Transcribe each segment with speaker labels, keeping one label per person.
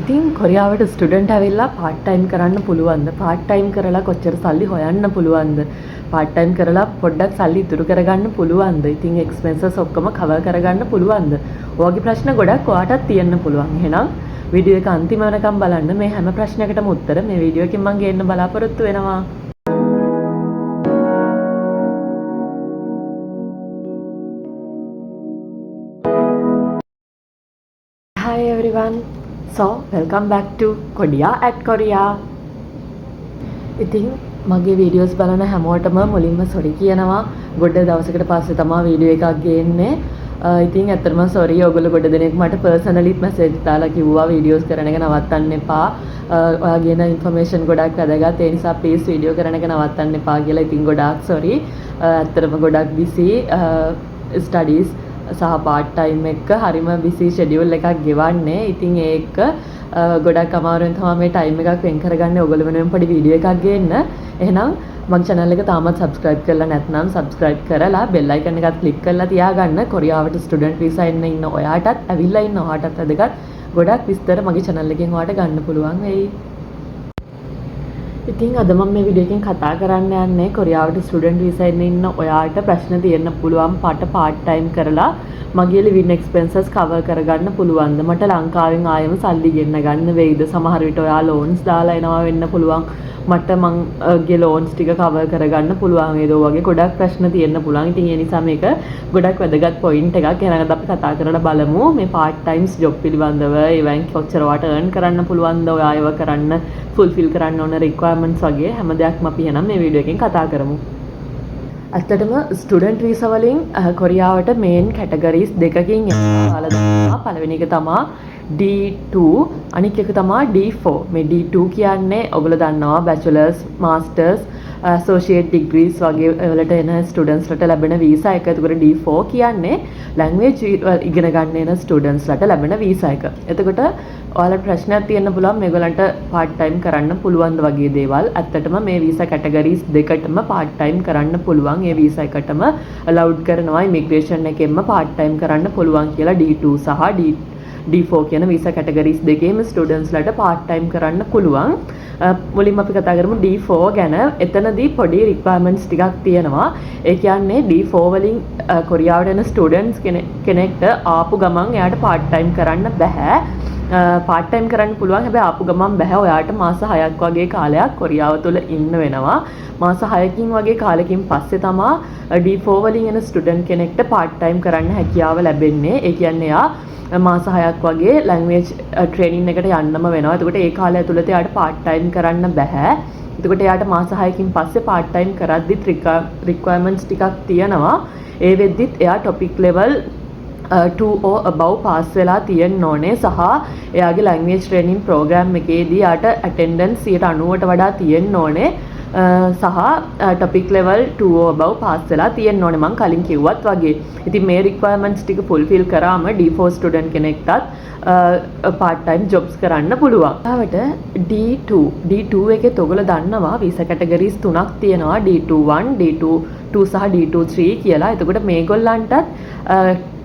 Speaker 1: ඉතින් කොරියාවට ස්ටුඩන්ට් ඇවිල්ලා part time කරන්න පුළුවන්ද? පාර්ට් ටයිම් කරලා කොච්චර සල්ලි හොයන්න පුළුවන්ද? පාර්ට් ටයිම් කරලා පොඩ්ඩක් සල්ලි ඉතුරු කරගන්න පුළුවන්ද? ඉතින් එක්ස්පෙන්සස් ඔක්කොම කවර් කරගන්න පුළුවන්ද? ඔයගේ ප්‍රශ්න ගොඩක් ඔයාටත් තියෙන්න පුළුවන්. එහෙනම් වීඩියෝ එක අන්තිම වෙනකම් බලන්න. මේ හැම ප්‍රශ්නයකටම උත්තර මේ වීඩියෝ එකෙන් මම ගේන්න බලාපොරොත්තු වෙනවා. Hi everyone. So, welcome back to Kodia at Korea. ඉතින් මගේ වීඩියෝස් බලන හැමෝටම මුලින්ම සොරි කියනවා. ගොඩ දවසකට පස්සේ තමයි වීඩියෝ එකක් ගේන්නේ. ඉතින් ඇත්තටම සොරි ඔයගොල්ලෝ ගොඩ දෙනෙක් මට පර්සනලිත් මැසේජ් දාලා කිව්වා වීඩියෝස් කරන එක නවත්තන්න එපා. ඔයා කියන ඉන්ෆර්මේෂන් ගොඩක් වැදගත්. ඒ නිසා ප්ලීස් වීඩියෝ කරන එක නවත්තන්න එපා කියලා. ඉතින් ගොඩාක් සොරි. ඇත්තටම ගොඩක් බිසි ස්ටඩීස් සහ පාර්ට් ටයිම් එක හරිම බිසි ෂෙඩියුල් එකක් ගෙවන්නේ. ඉතින් ඒක ගොඩක් අමාරුවෙන් තමයි මේ ටයිම් එකක් වෙන් කරගන්නේ ඔයගොල්ලෝ වෙනුවෙන් පොඩි වීඩියෝ එකක් ගේන්න. එහෙනම් මගේ channel එක තාමත් subscribe කරලා නැත්නම් subscribe කරලා bell icon එකත් click කරලා තියාගන්න. කොරියාවට student visa එන්න ඉන්න ඔයාටත් ඇවිල්ලා ඉන්න ඔයාටත් වැදගත් ගොඩක් විස්තර මගේ channel එකෙන් ඔයාට ගන්න පුළුවන් වෙයි. ඉතින් අද මම මේ වීඩියෝ එකෙන් කතා කරන්න යන්නේ කොරියාවට ස්ටුඩන්ට් වීසා එන්න ඉන්න ඔයාට ප්‍රශ්න තියෙන්න පුළුවන් පාර්ට් ටයිම් කරලා මගේ ලිවින් එක්ස්පෙන්සස් කවර් කරගන්න පුළුවන්ද? මට ලංකාවෙන් ආයෙම සල්ලි ගෙන්න ගන්න වෙයිද? සමහර විට ඔයා ලෝන්ස් දාලා එනවා වෙන්න පුළුවන්. මට මගේ ලෝන්ස් ටික කවර් කරගන්න පුළුවන් වේද? ඔය වගේ ගොඩක් ප්‍රශ්න තියෙන්න පුළුවන්. ඉතින් ඒ නිසා මේක ගොඩක් වැදගත් පොයින්ට් එකක්. එහෙනම් අපි කතා කරලා බලමු මේ පාර්ට් ටයිම්ස් ජොබ් පිළිබඳව. ඒවෙන් කොච්චර වට earn කරන්න පුළුවන්ද? ඔයා ඒව කරන්න fulfill කරන්න ඕන requirements වගේ හැම දෙයක්ම අපි එහෙනම් මේ වීඩියෝ එකෙන් කතා කරමු. ඇත්තටම ස්ටුඩන්ට් වීසා වලින් කොරියාවට මේන් කැටගරිස් දෙකකින් යනවා. පළවෙනි එක තමයි D2 අනිත් එක තමයි D4. මේ D2 කියන්නේ ඔයගොල්ලෝ දන්නවා බැචලර්ස් මාස්ටර්ස් associate degrees වගේ වලට එන ස්ටුඩන්ට්ස් ලට ලැබෙන වීසා එක. එතකොට D4 කියන්නේ language ඉගෙන ගන්න එන ස්ටුඩන්ට්ස් ලට ලැබෙන වීසා එක. එතකොට ඔයාලට ප්‍රශ්නයක් තියෙන්න පුළුවන් මේගොල්ලන්ට part time කරන්න පුළුවන්ද වගේ දේවල්. ඇත්තටම මේ වීසා කැටගරිස් දෙකටම part time කරන්න පුළුවන්. ඒ වීසා එකටම allowed කරනවා immigration එකෙන්ම part time කරන්න පුළුවන් කියලා D2 සහ D4 කියන වීසා කැටගරිස් දෙකේම ස්ටුඩන්ට්ස් ලට part time කරන්න පුළුවන්. මුලින්ම අපි කතා කරමු D4 ගැන. එතනදී පොඩි requirements ටිකක් තියෙනවා. ඒ කියන්නේ D4 වලින් කොරියාවට එන ස්ටුඩන්ට්ස් කෙනෙක්ට ආපු ගමන් එයාට part time කරන්න බෑ. part time කරන්න පුළුවන් හැබැයි ආපු ගමන් බෑ. ඔයාට මාස 6ක් වගේ කාලයක් කොරියාව තුළ ඉන්න වෙනවා. මාස 6කින් වගේ කාලෙකින් පස්සේ තමයි D4 වලින් එන ස්ටුඩන්ට් කෙනෙක්ට part time කරන්න හැකියාව ලැබෙන්නේ. ඒ කියන්නේ එයා මාස 6ක් වගේ language training එකට යන්නම වෙනවා. එතකොට ඒ කාලය ඇතුළත එයාට part time කරන්න බෑ. එතකොට එයාට මාස 6කින් පස්සේ part time කරද්දිත් requirements ටිකක් තියෙනවා. ඒ වෙද්දිත් එයා topic level 2 or above pass වෙලා තියෙන්න ඕනේ. සහ එයාගේ language training program එකේදී යාට attendance 90ට වඩා තියෙන්න ඕනේ. සහ topic level 2 or above pass වෙලා තියෙන්න ඕනේ මම කලින් කිව්වත් වගේ. ඉතින් මේ requirements ටික fulfill කරාම D4 student කෙනෙක්ටත් part time jobs කරන්න පුළුවන්. D2 එකේ ඔයගොල්ලෝ දන්නවා visa categories තුනක් තියෙනවා. D21, D22 සහ D23 කියලා. එතකොට මේගොල්ලන්ටත්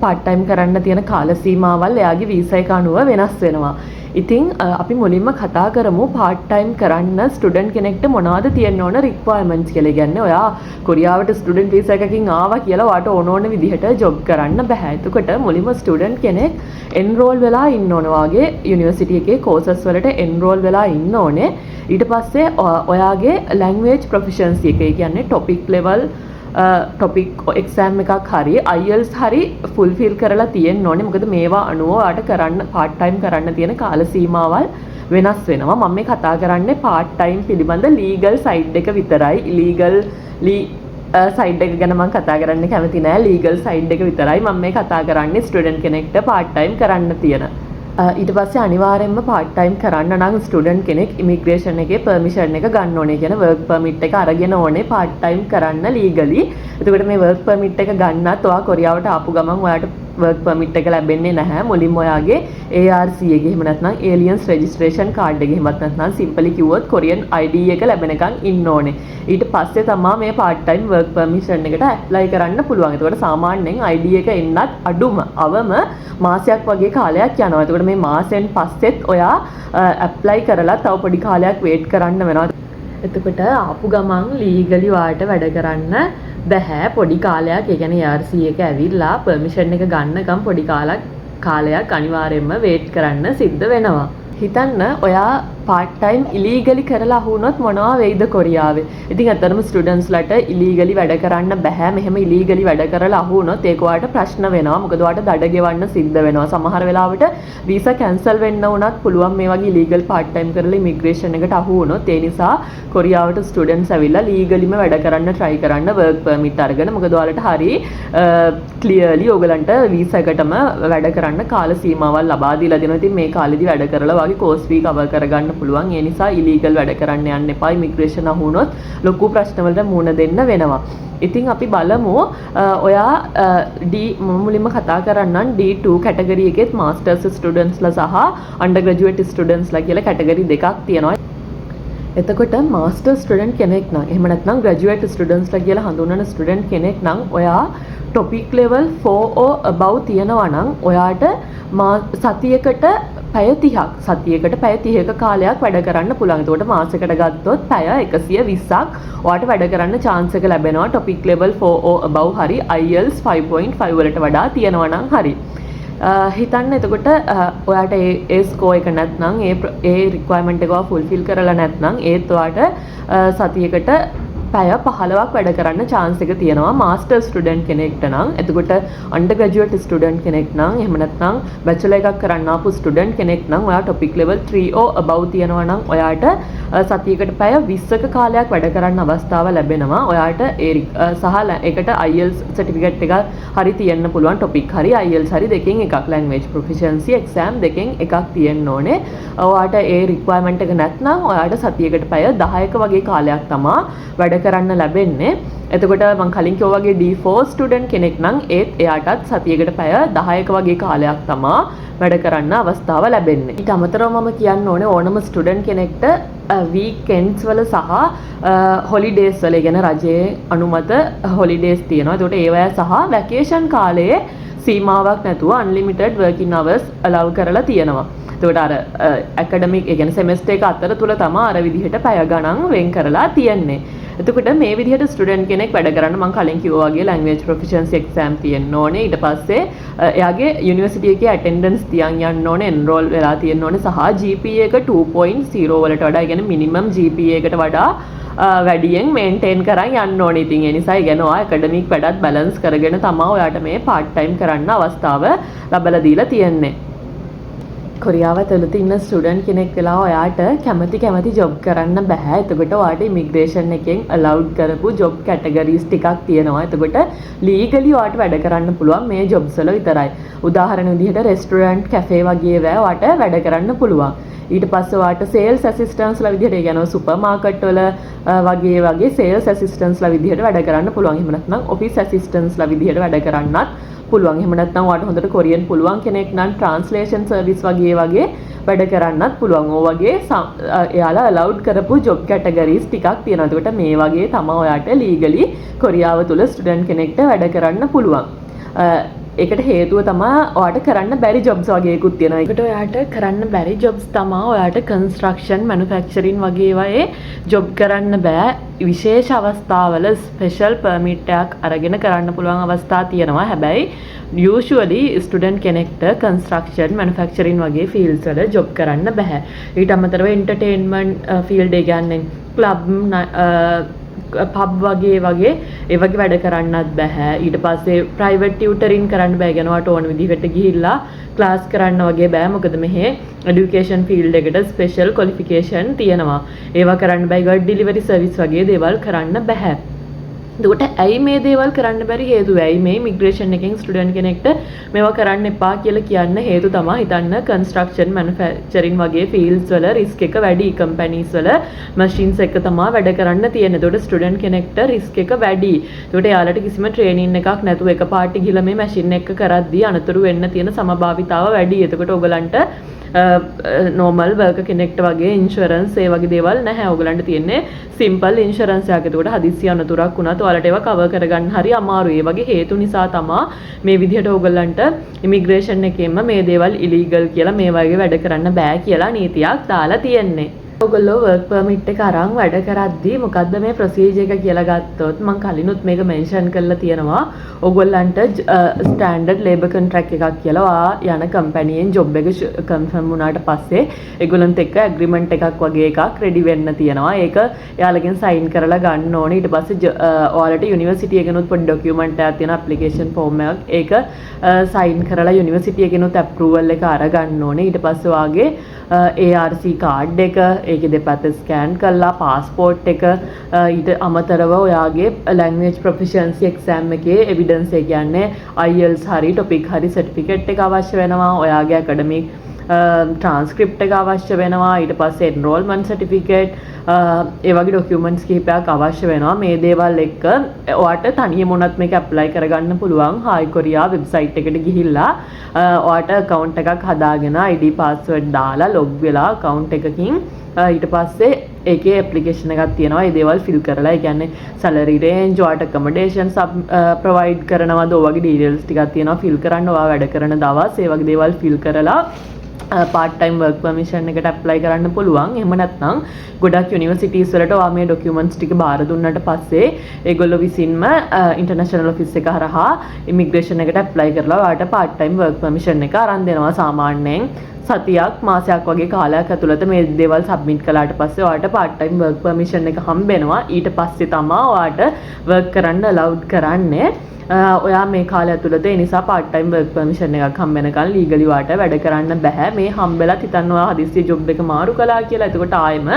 Speaker 1: part time කරන්න තියෙන කාල සීමාවල් එයාගේ visa එක අනුව වෙනස් වෙනවා. ඉතින් අපි මුලින්ම කතා කරමු part time කරන්න ස්ටුඩන්ට් කෙනෙක්ට මොනවද තියෙන්න ඕන requirements කියලා. කියන්නේ ඔයා කොරියාවට ස්ටුඩන්ට් වීසා එකකින් ආවා කියලා ඔයාට ඕන විදිහට ජොබ් කරන්න බෑ. එතකොට මුලින්ම ස්ටුඩන්ට් කෙනෙක් enroll වෙලා ඉන්න ඕන. වාගේ යුනිවර්සිටි එකේ courses වලට enroll වෙලා ඉන්න ඕනේ. ඊට පස්සේ ඔයාගේ language proficiency එක කියන්නේ topic exam එකක් හරි IELTS හරි fulfill කරලා තියෙන්න ඕනේ. මොකද මේවා අනුව ඔයාට කරන්න part time කරන්න තියෙන කාල සීමාවල් වෙනස් වෙනවා. මම මේ කතා කරන්නේ part time පිළිබඳ legal side එක විතරයි. side එක ගැන මම කතා කරන්න කැමති නෑ. legal side එක විතරයි මම මේ කතා කරන්නේ student කෙනෙක්ට part time කරන්න තියෙන. ඊට පස්සේ අනිවාර්යයෙන්ම part time කරන්න නම් ස්ටුඩන්ට් කෙනෙක් ඉමිග්‍රේෂන් එකේ පර්මිෂන් එක ගන්න ඕනේ. කියන work permit එක අරගෙන ඕනේ part time කරන්න legally. එතකොට මේ work permit එක ගන්නත් ඔයා කොරියාවට ආපු ගමන් ඔයාට work permit එක ලැබෙන්නේ නැහැ. මුලින්ම ඔයාගේ ARC එකේ එහෙම නැත්නම් aliens registration card එකේ එහෙමත් නැත්නම් simply කිව්වොත් Korean ID එක ලැබෙනකන් ඉන්න ඕනේ. ඊට පස්සේ තමයි මේ part time work permission එකට apply කරන්න පුළුවන්. එතකොට සාමාන්‍යයෙන් ID එක එන්නත් අඩුම අවම මාසයක් වගේ කාලයක් යනවා. එතකොට මේ මාසෙන් පස්සෙත් ඔයා apply කරලා තව පොඩි කාලයක් wait කරන්න වෙනවා. එතකොට ආපු ගමන් ලීගලි වාට වැඩ කරන්න බැහැ. පොඩි කාලයක් ඒ කියන්නේ ARC එක ඇවිල්ලා permission එක ගන්නකම් පොඩි කාලයක් අනිවාර්යයෙන්ම wait කරන්න සිද්ධ වෙනවා. හිතන්න ඔයා part time illegally කරලා අහුනොත් මොනවා වෙයිද කොරියාවේ. ඉතින් අතරම ස්ටුඩන්ට්ස් ලට illegally වැඩ කරන්න බෑ. මෙහෙම illegally වැඩ කරලා අහුනොත් ඒක ඔයාට ප්‍රශ්න වෙනවා. මොකද ඔයාට දඩ ගෙවන්න සිද්ධ වෙනවා. සමහර වෙලාවට visa cancel වෙන්න උනත් පුළුවන් මේ වගේ illegal part time කරලා immigration එකට අහු වුණොත්. ඒ නිසා කොරියාවට ස්ටුඩන්ට්ස් ඇවිල්ලා legally වැඩ කරන්න try කරන්න work permit අරගෙන. මොකද ඔයාලට හරි clearly ඔයගලන්ට visa එකටම වැඩ කරන්න කාල සීමාවල් ලබා දීලා දෙනවා. ඉතින් මේ කාලෙදි වැඩ කරලා වගේ course fee cover කරගන්න පුළුවන්. ඒ නිසා illegal වැඩ කරන්න යන්න එපා. immigration අහුනොත් ලොකු ප්‍රශ්න වලට මුහුණ දෙන්න වෙනවා. ඉතින් අපි බලමු ඔයා මුලින්ම කතා කරන්නම් D2 කැටගරි එකෙත් masters students ලා සහ undergraduate students ලා කියලා කැටගරි දෙකක් තියෙනවා. එතකොට master student කෙනෙක් නම් එහෙම නැත්නම් graduate students ලා කියලා හඳුන්වන student කෙනෙක් නම් ඔයා topic level 4 or above තියනවා නම් ඔයාට සතියකට පැය 30ක් සතියකට පැය 30ක කාලයක් වැඩ කරන්න පුළුවන්. එතකොට මාසයකට ගත්තොත් පැය 120ක් ඔයාට වැඩ කරන්න chance එක ලැබෙනවා. topic level 4 or above හරි IELTS 5.5 වලට වඩා තියෙනවා නම් හරි. හිතන්න එතකොට ඔයාට ඒ ස්කෝර් එක නැත්නම් ඒ රික්වයර්මන්ට් එක ෆුල්ෆිල් කරලා නැත්නම් ඒත් ඔයාට සතියකට පැය 15ක් වැඩ කරන්න chance එක තියෙනවා master student කෙනෙක්ට නම්. එතකොට undergraduate student කෙනෙක් නම් එහෙම නැත්නම් bachelor එකක් කරන්න ආපු student කෙනෙක් නම් ඔයා topic level 3 or above තියනවා නම් ඔයාට සතියකට පැය 20ක කාලයක් වැඩ කරන්න අවස්ථාව ලැබෙනවා. ඔයාට සහ ඒකට IELTS certificate එක හරි තියෙන්න පුළුවන්. topic හරි IELTS හරි දෙකෙන් එකක් language proficiency exam දෙකෙන් එකක් තියෙන්න ඕනේ. ඔයාට ඒ requirement එක නැත්නම් ඔයාට සතියකට පැය 10ක වගේ කාලයක් තමයි වැඩ කරන්න ලැබෙන්නේ. එතකොට මම කලින් කිව්වා වගේ D4 ස්ටුඩන්ට් කෙනෙක් නම් එයාටත් සතියකට පැය 10ක වගේ කාලයක් තමයි වැඩ කරන්න අවස්ථාව ලැබෙන්නේ. ඊට අමතරව මම කියන්න ඕනේ ඕනම ස්ටුඩන්ට් කෙනෙක්ට weekends වල සහ holidays වල කියන රජයේ අනුමත holidays තියෙනවා. ඒකට ඒවය සහ vacation කාලයේ සීමාවක් නැතුව unlimited working hours allow කරලා තියෙනවා. එතකොට අර academic ඒ කියන්නේ semester එක අතර තුල තමයි අර විදිහට පැය ගණන් වෙන් කරලා තියෙන්නේ. එතකොට මේ විදිහට ස්ටුඩන්ට් කෙනෙක් වැඩ කරන්න මම කලින් කිව්වා වගේ language proficiency exam තියෙන්න ඕනේ. ඊට පස්සේ එයාගේ යුනිවර්සිටි එකේ attendance තියන් යන්න ඕනේ, enroll වෙලා තියෙන්න ඕනේ සහ GPA එක 2.0 වලට වඩා, ඒ කියන්නේ minimum GPA එකට වඩා වැඩියෙන් මේන්ටේන් කරන් යන්න ඕනේ. ඉතින් ඒ නිසා ඉගෙන ඔයා ඇකඩමික් වැඩත් බැලන්ස් කරගෙන තමයි ඔයාට මේ part time කරන්න අවස්ථාව ලැබලා දීලා තියෙන්නේ. කොරියාව ඇතුළත ඉන්න ස්ටුඩන්ට් කෙනෙක් වෙලා ඔයාට කැමති ජොබ් කරන්න බෑ. එතකොට ඔයාට ඉමිග්‍රේෂන් එකෙන් allowed කරපු ජොබ් කැටගරිස් ටිකක් තියෙනවා. එතකොට ලීගලි ඔයාට වැඩ කරන්න පුළුවන් මේ ජොබ්ස් වල විතරයි. උදාහරණ විදිහට රෙස්ටුරන්ට් කැෆේ වගේ ඒවා ඔයාට වැඩ කරන්න පුළුවන්. ඊට පස්සේ ඔයාට සේල්ස් ඇසිස්ටන්ට්ස්ලා විදිහට, ඒ කියන්නේ සුපර් මාකට් වල වගේ සේල්ස් ඇසිස්ටන්ට්ස්ලා විදිහට වැඩ කරන්න පුළුවන්. එහෙම නැත්නම් ඔෆිස් ඇසිස්ටන්ට්ස්ලා විදිහට වැඩ කරන්නත් පුළුවන්. එහෙම නැත්නම් ඔයාට හොඳට කොරියන් පුළුවන් කෙනෙක් නම් ට්‍රාන්ස්ලේෂන් සර්විස් වගේ වැඩ කරන්නත් පුළුවන්. ඕ වගේ එයාලා allowed කරපු ජොබ් කැටගරිස් ටිකක් තියෙනවා. ඒකට මේ වගේ තමයි ඔයාට ලීගලි කොරියාව තුල ස්ටුඩන්ට් කෙනෙක්ට වැඩ කරන්න පුළුවන්. ඒකට හේතුව තමයි ඔයාට කරන්න බැරි ජොබ්ස් වගේකුත් තියෙනවා. ඒකට ඔයාට කරන්න බැරි ජොබ්ස් තමයි ඔයාට කන්ස්ට්‍රක්ෂන්, මැනුෆැක්චරින් වගේ ඒවායේ ජොබ් කරන්න බෑ. විශේෂ අවස්ථාවල ස්පෙෂල් පර්මිට් එකක් අරගෙන කරන්න පුළුවන් අවස්ථා තියෙනවා. හැබැයි usually ස්ටුඩන්ට් කෙනෙක්ට කන්ස්ට්‍රක්ෂන්, මැනුෆැක්චරින් වගේ ෆීල්ඩ්ස් වල ජොබ් කරන්න බෑ. ඊට අමතරව එන්ටර්ටේන්මන්ට් ෆීල්ඩ් එක කියන්නේ ක්ලබ් පබ් වගේ ඒ වගේ වැඩ කරන්නත් බෑ. ඊට පස්සේ ප්‍රයිවට් ටියුටරින් කරන්න බෑ. යනවාට ඕන විදිහට ගිහිල්ලා ක්ලාස් කරන්න වගේ බෑ. මොකද මෙහි এডুকেෂන් ෆීල්ඩ් එකට ස්පෙෂල් ක්වොලිෆිකේෂන් තියෙනවා. ඒවා කරන්න බෑ. ගඩ් ඩෙලිවරි සර්විස් වගේ දේවල් කරන්න බෑ. එතකොට ඇයි මේ දේවල් කරන්න බැරි හේතුව ඇයි මේ ඉමිග්‍රේෂන් එකෙන් ස්ටුඩන්ට් කෙනෙක්ට මේවා කරන්න එපා කියලා කියන්න හේතු තමයි හිතන්න කන්ස්ට්‍රක්ෂන් මැනුෆැක්චරින් වගේ ෆීල්ඩ්ස් වල රිස්ක් එක වැඩි කම්පැනිස් වල මැෂින්ස් එක තමයි වැඩ කරන්න තියෙන්නේ. එතකොට ස්ටුඩන්ට් කෙනෙක්ට රිස්ක් එක වැඩි. එතකොට යාලට කිසිම ට්‍රේනින් එකක් නැතුව එකපාරට ගිහලා මේ මැෂින් එක කරද්දී අනතුරු වෙන්න තියෙන සමභාවිතාව වැඩි. එතකොට ඔයගලන්ට normal worker කෙනෙක්ට වගේ ඉන්ෂුරන්ස් ඒ වගේ දේවල් නැහැ. ඔයගලන්ට තියෙන්නේ සිම්පල් ඉන්ෂුරන්ස් එකක්. එතකොට හදිස්සි අනතුරක් වුණත් ඔයාලට ඒවා කවර් කරගන්න හරි අමාරුයි. ඒ වගේ හේතු නිසා තමයි මේ විදිහට ඔයගලන්ට ඉමිග්‍රේෂන් එකෙන්ම මේ දේවල් ඉලීගල් කියලා මේ වගේ වැඩ කරන්න බෑ කියලා නීතියක් දාලා තියෙන්නේ. ඔයගොල්ලෝ වර්ක් පර්මිට් එක අරන් වැඩ කරද්දී මොකද්ද මේ ප්‍රොසීජර් එක කියලා ගත්තොත් මම කලිනුත් මේක මෙන්ෂන් කරලා තියෙනවා. ඔයගොල්ලන්ට ස්ටෑන්ඩඩ් ලේබර් කොන්ට්‍රැක්ට් එකක් කියලා යන කම්පැනියෙන් ජොබ් එක කන්ෆර්ම් වුණාට පස්සේ ඒගොල්ලන්ට එක්ක ඇග්‍රීමන්ට් එකක් වගේ එකක් රෙඩි වෙන්න තියෙනවා. ඒක එයාලගෙන් සයින් කරලා ගන්න ඕනේ. ඊට පස්සේ ඔයාලට යුනිවර්සිටි එකනොත් පොඩි ඩොකියුමන්ට් එකක් තියෙන ඇප්ලිකේෂන් ෆෝම් එකක්. ඒක සයින් කරලා යුනිවර්සිටි එකනොත් අප්‍රූවල් එක අරගන්න ඕනේ. ඊට පස්සේ වාගේ ARC කාඩ් එක ඒකේ දෙපැත්ත ස්කෑන් කරලා පාස්පෝර්ට් එක ඊට අමතරව ඔයාගේ ලැන්ග්වේජ් ප්‍රොෆිෂන්සි එක්සෑම් එකේ එවිඩන්ස් එක කියන්නේ IELTS හරි ටොපික් හරි සර්ටිෆිකේට් එක අවශ්‍ය වෙනවා. ඔයාගේ ඇකඩමික් ට්‍රාන්ස්ක්‍රිප්ට් එක අවශ්‍ය වෙනවා. ඊට පස්සේ එන්රෝල්මන්ට් සර්ටිෆිකේට් ඒ වගේ ඩොකියුමන්ට්ස් කිහිපයක් අවශ්‍ය වෙනවා. මේ දේවල් එක්ක ඔයාට තනියම උනත් මේක ඇප්ලයි කරගන්න පුළුවන්. හායි කොරියා වෙබ්සයිට් එකට ගිහිල්ලා ඔයාට account එකක් හදාගෙන ID password දාලා log වෙලා account එකකින් ඊට පස්සේ ඒකේ ඇප්ලිකේෂන් එකක් තියෙනවා. ඒ දේවල් ෆිල් කරලා ඒ කියන්නේ salary range ඔයාට accommodation provide කරනවද ඔය වගේ details ටිකක් තියෙනවා ෆිල් කරන්න. ඔයා වැඩ කරන දවස් ඒ වගේ දේවල් ෆිල් කරලා part time work permission එකට apply කරන්න පුළුවන්. එහෙම නැත්නම් ගොඩක් යුනිවර්සිටිස් වලට ඔයා මේ ડોකියුමන්ට්ස් ටික බාර දුන්නාට පස්සේ ඒගොල්ලෝ විසින්ම ඉන්ටර්නැෂනල් ඔෆිස් එක හරහා ඉමිග්‍රේෂන් එකට apply කරලා ඔයාට part time work permission එක අරන් දෙනවා. සාමාන්‍යයෙන් සතියක් මාසයක් වගේ කාලයක් ඇතුළත මේ දේවල් සබ්මිට් කළාට පස්සේ ඔයාට part time work permission එක හම්බෙනවා. ඊට පස්සේ තමයි ඔයාට work කරන්න allowed කරන්නේ. ඔයා මේ කාලය ඇතුළත ඒ නිසා part time work permission එකක් හම්බ වෙනකන් legally වාට වැඩ කරන්න බෑ. මේ හම්බෙලා හිතන්න ඔයා හදිස්සියේ job එක මාරු කළා කියලා. එතකොට ආයෙම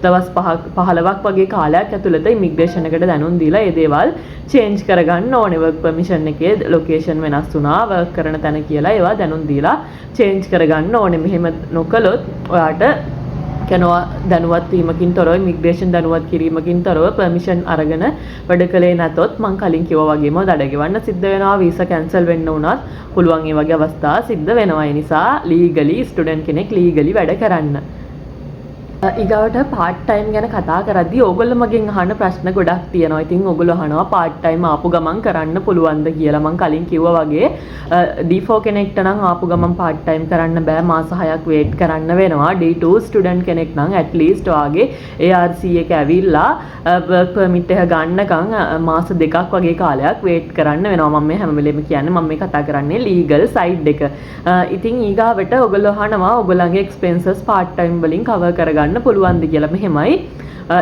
Speaker 1: දවස් 15ක් වගේ කාලයක් ඇතුළත immigration එකට දැනුම් දීලා ඒ දේවල් change කරගන්න ඕනේ. work permission එකේ location වෙනස් වුණා work කරන තැන කියලා ඒවා දැනුම් දීලා change කරගන්න ඕනේ. මෙහෙම නොකළොත් ඔයාට කනවා දැනුවත් වීමකින් තොරව ඉමිග්‍රේෂන් දැනුවත් කිරීමකින් තොරව පර්මිෂන් අරගෙන වැඩ කළේ නැතොත් මං කලින් කිව්වා වගේම දඩ ගෙවන්න සිද්ධ වෙනවා. වීසා කැන්සල් වෙන්න උනත් පුළුවන් ඒ වගේ අවස්ථා සිද්ධ වෙනවා. ඒ නිසා ලීගලි ස්ටුඩන්ට් කෙනෙක් ලීගලි වැඩ කරන්න. ඊගාවට part time ගැන කතා කරද්දී ඕගොල්ලෝ මගෙන් අහන ප්‍රශ්න ගොඩක් තියෙනවා. ඉතින් ඕගොල්ලෝ අහනවා part time ආපු ගමන් කරන්න පුළුවන්ද කියලා. මං කලින් කිව්වා වගේ D4 කෙනෙක්ට නම් ආපු ගමන් part time කරන්න බෑ. මාස 6ක් wait කරන්න වෙනවා. D2 student කෙනෙක් නම් at least ඔයාගේ ARC එක ඇවිල්ලා work permit එක ගන්නකම් මාස 2ක් වගේ කාලයක් wait කරන්න වෙනවා. මම මේ හැම වෙලෙම කියන්නේ මම මේ කතා කරන්නේ legal side එක. ඉතින් ඊගාවට ඕගොල්ලෝ අහනවා ඕගොල්ලන්ගේ expenses part time වලින් cover කරගන්න පුළුවන්ද කියලා. මෙහෙමයි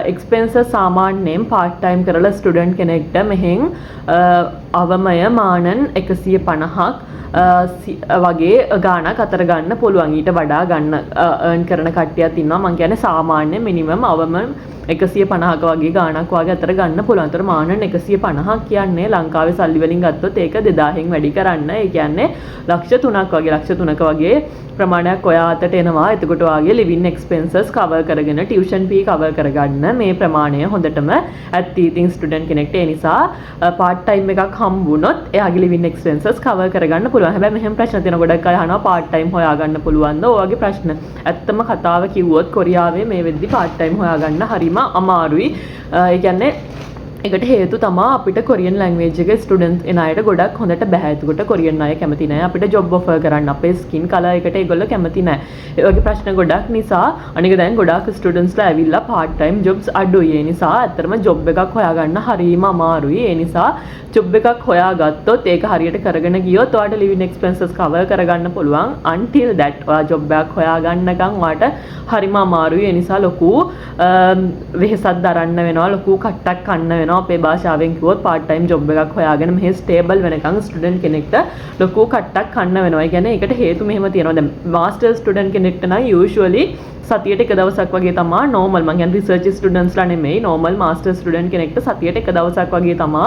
Speaker 1: expenses සාමාන්‍යයෙන් part time කරලා ස්ටුඩන්ට් කෙනෙක්ට මෙහෙන් අවමය මානන් 150ක් වගේ ගාණක් අතර ගන්න පුළුවන්. ඊට වඩා ගන්න earn කරන කට්ටියක් ඉන්නවා. මම කියන්නේ සාමාන්‍ය minimum අවම 150ක වගේ ගාණක් වගේ අතර ගන්න පුළුවන්. ඒතර මානන් 150ක් කියන්නේ ලංකාවේ සල්ලි වලින් ගත්තොත් ඒක 2000න් වැඩි කරන්න. ඒ කියන්නේ ලක්ෂ 3ක වගේ ප්‍රමාණයක් ඔයා අතට එනවා. එතකොට ඔයාගේ living expenses cover කරගෙන tuition fee cover කරගන්න මේ ප්‍රමාණය හොඳටම ඇත්ති. ඉතින් ස්ටුඩන්ට් කෙනෙක්ට ඒ නිසා part time එකක් හම්බුනොත් එයාගේ living expenses cover කරගන්න පුළුවන්. හැබැයි මෙහෙම ප්‍රශ්න තියෙන ගොඩක් අය අහනවා part time හොයාගන්න පුළුවන්ද? ඔයගේ ප්‍රශ්න. ඇත්තම කතාව කිව්වොත් කොරියාවේ මේ වෙද්දි part time හොයාගන්න හරිම අමාරුයි. ඒ කියන්නේ ඒකට හේතු තමයි අපිට කොරියන් ලැන්ග්වේජ් එකේ ස්ටුඩන්ට්ස් එන අයට ගොඩක් හොඳට බෑ. ඒකට කොරියන් අය කැමති නැහැ අපිට ජොබ් ඔෆර් කරන්න. අපේ ස්කින් කලර් එකට ඒගොල්ලෝ කැමති නැහැ. ඒ වගේ ප්‍රශ්න ගොඩක් නිසා අනික දැන් ගොඩක් ස්ටුඩන්ට්ස්ලා ඇවිල්ලා part time jobs අඩුයි. ඒ නිසා ඇත්තටම ජොබ් එකක් හොයාගන්න හරිම අමාරුයි. ඒ නිසා ජොබ් එකක් හොයාගත්තොත් ඒක හරියට කරගෙන ගියොත් ඔයාලට living expenses cover කරගන්න පුළුවන්. until that ඔයා ජොබ් එකක් හොයාගන්නකම් ඔයාලට හරිම අමාරුයි. ඒ නිසා ලොකු වෙහෙසක් දරන්න වෙනවා. ලොකු කට්ටක් කන්න වෙනවා. තියෙනවා අපේ භාෂාවෙන් කිව්වොත් part time job එකක් හොයාගෙන මෙහෙ stable වෙනකන් student කෙනෙක්ට ලොකු කට්ටක් කන්න වෙනවා. ඒ කියන්නේ ඒකට හේතු මෙහෙම තියෙනවා. දැන් master student කෙනෙක්ට නම් usually සතියට එක දවසක් වගේ තමයි normal. මම කියන්නේ research students ලා නෙමෙයි, normal master student කෙනෙක්ට සතියට එක දවසක් වගේ තමයි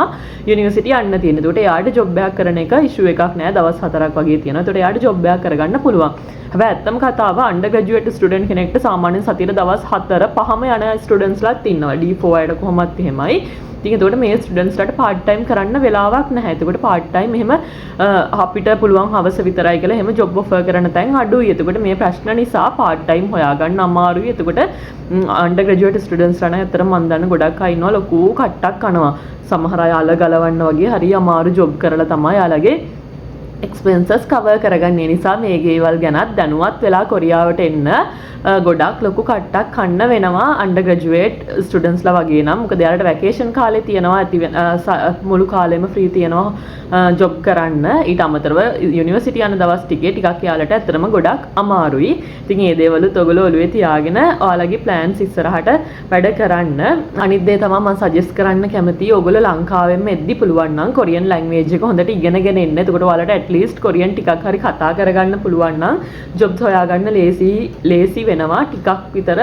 Speaker 1: university යන්න තියෙන්නේ. ඒකට එයාට job එකක් කරන එක issue එකක් නෑ. දවස් 4ක් වගේ තියෙනවා. ඒකට එයාට job එකක් කරගන්න පුළුවන්. හැබැයි ඇත්තම කතාව undergraduate student කෙනෙක්ට සාමාන්‍යයෙන් සතියට දවස් 4 5ම යන students ලාත් ඉන්නවා. D4 අයට කොහොමත් එහෙමයි. ඉතින් ඒකට මේ ස්ටුඩන්ට්ස් ලාට part time කරන්න වෙලාවක් නැහැ. ඒකට part time එහෙම අපිට පුළුවන් හවස විතරයි කියලා එහෙම job offer කරන තැන් අඩුයි. ඒකට මේ ප්‍රශ්න නිසා part time හොයාගන්න අමාරුයි. ඒකට undergraduate students ලා නම් අතර මම දන්න ගොඩක් අය ඉන්නවා ලොකු කට්ටක් කනවා. සමහර අය අල ගලවන්න වගේ හරි අමාරු job කරලා තමයි යාලගේ expenses cover කරගන්න. ඒ නිසා මේ ගේවල් ගැනත් දැනුවත් වෙලා කොරියාවට එන්න ගොඩක් ලොකු කට්ටක් කන්න වෙනවා undergraduate students ලා වගේ නම්. මොකද යාලට vacation කාලේ තියෙනවා ඇති මුළු කාලෙම free තියෙනවා job කරන්න. ඊට අමතරව university යන දවස් ටිකක් යාලට ඇත්තටම ගොඩක් අමාරුයි. ඉතින් මේ දේවලුත් ඔයගොල්ලෝ ඔළුවේ තියාගෙන ඔයාලගේ plans ඉස්සරහට වැඩ කරන්න. අනිත් දේ තමයි මම suggest කරන්න කැමතියි ඔයගොල්ලෝ ලංකාවෙන්ම එද්දි පුළුවන් නම් Korean language එක හොඳට ඉගෙනගෙන එන්න. එතකොට ඔයාලට at least Korean ටිකක් හරි කතා කරගන්න පුළුවන් නම් jobs හොයාගන්න ලේසි වෙනවා. ටිකක් විතර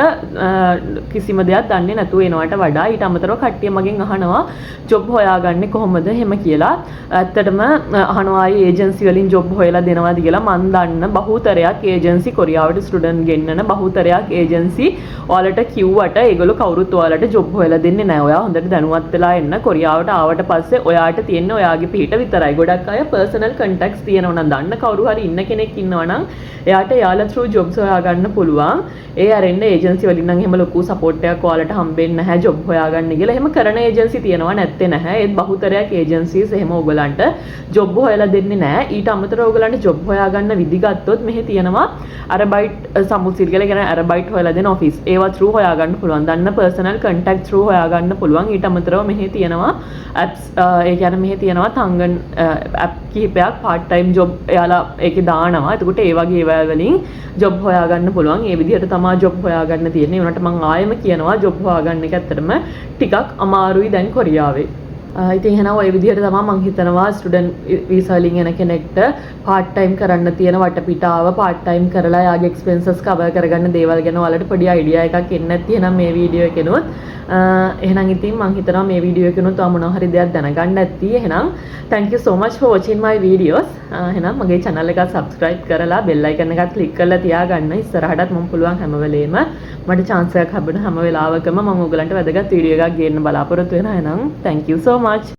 Speaker 1: කිසිම දෙයක් දන්නේ නැතුව එනවට වඩා. ඊට අමතරව කට්ටිය මගෙන් අහනවා job හොයාගන්නේ කොහොමද එහෙම කියලා. ඇත්තටම අහනවා ආයේ ඒජන්සි වලින් job හොයලා දෙනවද කියලා. මන් දන්න බහුතරයක් ඒජන්සි කොරියාවට ස්ටුඩන්ට් ගෙන්නන බහුතරයක් ඒජන්සි ඔයාලට කිව්වට ඒගොල්ලෝ කවුරුත් ඔයාලට job හොයලා දෙන්නේ නැහැ. ඔයා හොඳට දැනුවත් වෙලා එන්න. කොරියාවට ආවට පස්සේ ඔයාට තියෙන්නේ ඔයාගේ පිට විතරයි. ගොඩක් අය personal contacts තියෙනවා නම් දන්න කවුරු හරි ඉන්න කෙනෙක් ඉන්නවා නම් එයාට යාලා through jobs හොයාගන්න පුළුවන්. ඒ අරින්න ඒජන්සි වලින් නම් එහෙම ලොකු සපෝට් එකක් ඔයාලට හම්බෙන්නේ නැහැ job හොයාගන්න කියලා. එහෙම කරන ඒජන්සි තියෙනවා නැත්තේ නැහැ. ඒත් බහුතරයක් ඒජන්සිස් එහෙම ඕගලන්ට job හොයලා දෙන්නේ නැහැ. ඊට අමතරව ඕගලන්ට job හොයාගන්න විදි ගත්තොත් මෙහි තියෙනවා අරබයිට් සමුසිල් කියලා කියන අරබයිට් හොයලා දෙන ඔෆිස්. ඒවා through හොයාගන්න පුළුවන්. දන්න personal contact through හොයාගන්න පුළුවන්. ඊට අමතරව මෙහි තියෙනවා apps ඒ කියන්නේ මෙහි තියෙනවා තංගන් app කිහිපයක් part time job එයාලා ඒකේ දානවා. එතකොට ඒ වගේ ඒවා වලින් job හොයාගන්න පුළුවන්. ඒ විදිහට තමයි job හොයාගන්න තියෙන්නේ. උනට මම ආයෙම කියනවා job හොයාගන්න එක ඇත්තටම ටිකක් අමාරුයි දැන් කොරියාවේ. ඉතින් එහෙනම් ওই විදිහට තමයි මම හිතනවා ස්ටුඩන්ට් වීසා වලින් එන කෙනෙක්ට part time කරන්න තියෙන වටපිටාව part time කරලා යාගේ expenses cover කරගන්න දේවල් ගැන ඔයාලට පොඩි idea එකක් එන්න නැති එහෙනම් මේ වීඩියෝ එකනොත් එහෙනම් ඉතින් මම හිතනවා මේ වීඩියෝ එකනොත් ඔයා මොනවා හරි දෙයක් දැනගන්න ඇති. එහෙනම් thank you so much for watching my videos. එහෙනම් මගේ channel එක subscribe කරලා bell icon එකත් click කරලා තියාගන්න. ඉස්සරහටත් මම පුළුවන් හැම වෙලේම මට chance එකක් හම්බෙන හැම වෙලාවකම මම ඔයගලන්ට වැදගත් වීඩියෝ එකක් ගේන්න බලාපොරොත්තු වෙනවා. එහෙනම් thank you so much.